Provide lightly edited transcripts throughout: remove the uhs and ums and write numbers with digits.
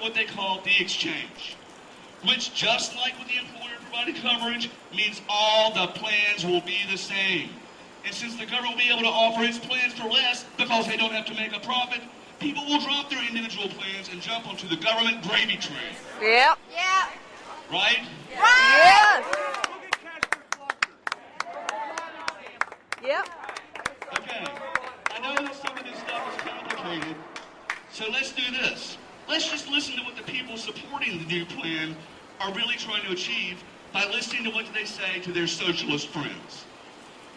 what they call the exchange, which, just like with the employer-provided coverage, means all the plans will be the same. And since the government will be able to offer its plans for less because they don't have to make a profit, people will drop their individual plans and jump onto the government gravy train. Yep. Yeah. Right? Yes. Yep. Okay. I know that some of this stuff is complicated, so let's do this. Let's just listen to what the people supporting the new plan are really trying to achieve by listening to what they say to their socialist friends.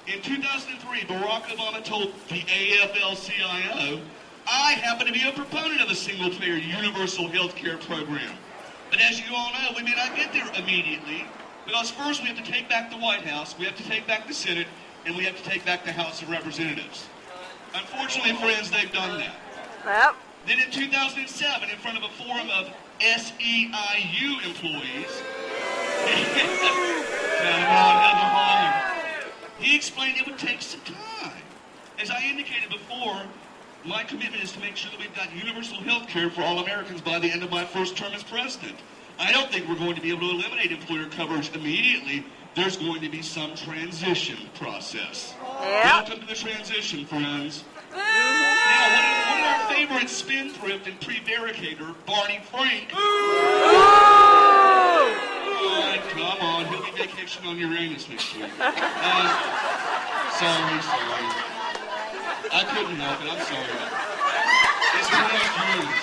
In 2003, Barack Obama told the AFL-CIO, "I happen to be a proponent of a single-payer universal health care program. But as you all know, we may not get there immediately, because first we have to take back the White House, we have to take back the Senate, and we have to take back the House of Representatives." Unfortunately, friends, they've done that. Yep. Then in 2007, in front of a forum of SEIU employees, he explained it would take some time. As I indicated before, my commitment is to make sure that we've got universal health care for all Americans by the end of my first term as president. I don't think we're going to be able to eliminate employer coverage immediately. There's going to be some transition process. Yep. Welcome to the transition, friends. Now, what did our favorite spendthrift and pre-barricader, Barney Frank... Come on, he'll be vacationing on Uranus next week. Sorry. I couldn't help it, I'm sorry. It's Uranus.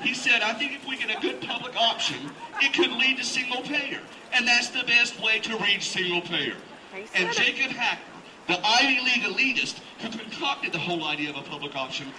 He said, "I think if we get a good public option, it could lead to single payer. And that's the best way to reach single payer." And Jacob Hacker, the Ivy League elitist who concocted the whole idea of a public option,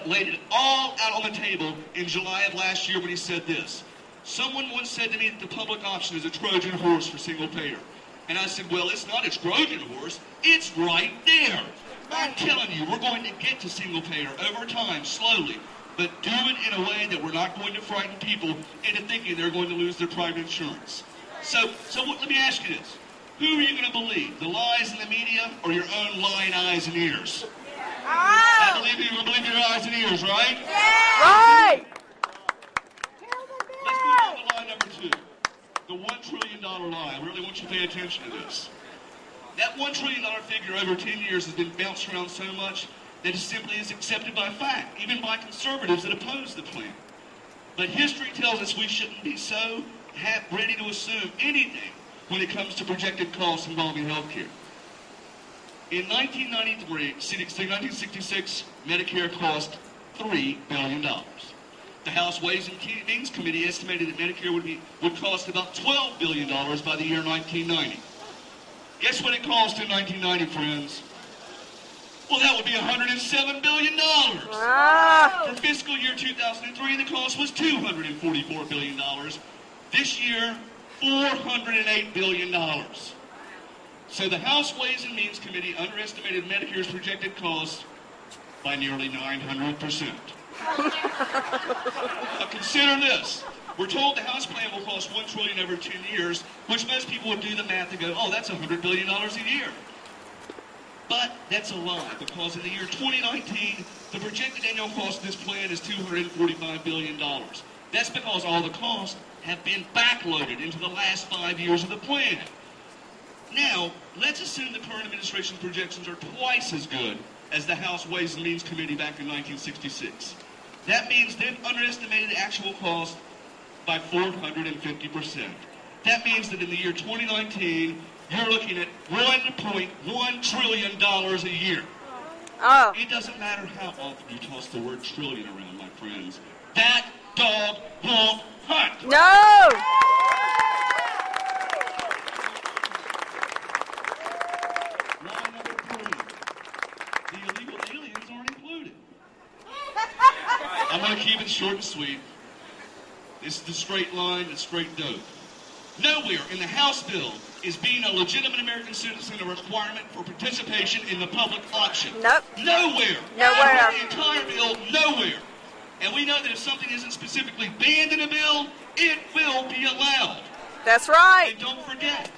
laid it all out on the table in July of last year when he said this. "Someone once said to me that the public option is a Trojan horse for single payer." And I said, "Well, it's not a Trojan horse, it's right there. I'm telling you, we're going to get to single payer over time, slowly, but do it in a way that we're not going to frighten people into thinking they're going to lose their private insurance." So let me ask you this. Who are you going to believe, the lies in the media or your own lying eyes and ears? I believe you're going to believe your eyes and ears, right? Yeah. Right. Let's move on to lie number 2. The $1 trillion lie. I really want you to pay attention to this. That $1 trillion figure over 10 years has been bounced around so much that it simply is accepted by fact, even by conservatives that oppose the plan. But history tells us we shouldn't be so ready to assume anything when it comes to projected costs involving health care. In 1966, Medicare cost $3 billion. The House Ways and Means Committee estimated that Medicare would cost about $12 billion by the year 1990. Guess what it cost in 1990, friends? Well, that would be $107 billion. For fiscal year 2003, the cost was $244 billion. This year, $408 billion. So the House Ways and Means Committee underestimated Medicare's projected costs by nearly 900%. Now consider this. We're told the House plan will cost $1 trillion over 10 years, which most people would do the math and go, "Oh, that's $100 billion a year." But that's a lie, because in the year 2019, the projected annual cost of this plan is $245 billion. That's because all the costs have been backloaded into the last 5 years of the plan. Now, let's assume the current administration's projections are twice as good as the House Ways and Means Committee back in 1966. That means they've underestimated actual cost by 450%. That means that in the year 2019, you're looking at $1.1 trillion a year. Oh. It doesn't matter how often you toss the word trillion around, my friends. That dog won't hunt. No! Line number 3. The illegal aliens aren't included. I'm going to keep it short and sweet. This is the straight line, the straight dope. Nowhere in the House bill is being a legitimate American citizen a requirement for participation in the public option. Nope. Nowhere. Nowhere. The entire bill, nowhere. And we know that if something isn't specifically banned in a bill, it will be allowed. That's right. And don't forget,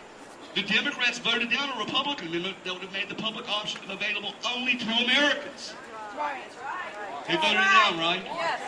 the Democrats voted down a Republican amendment that would have made the public option available only to Americans. Right. They voted it down, right? Yes.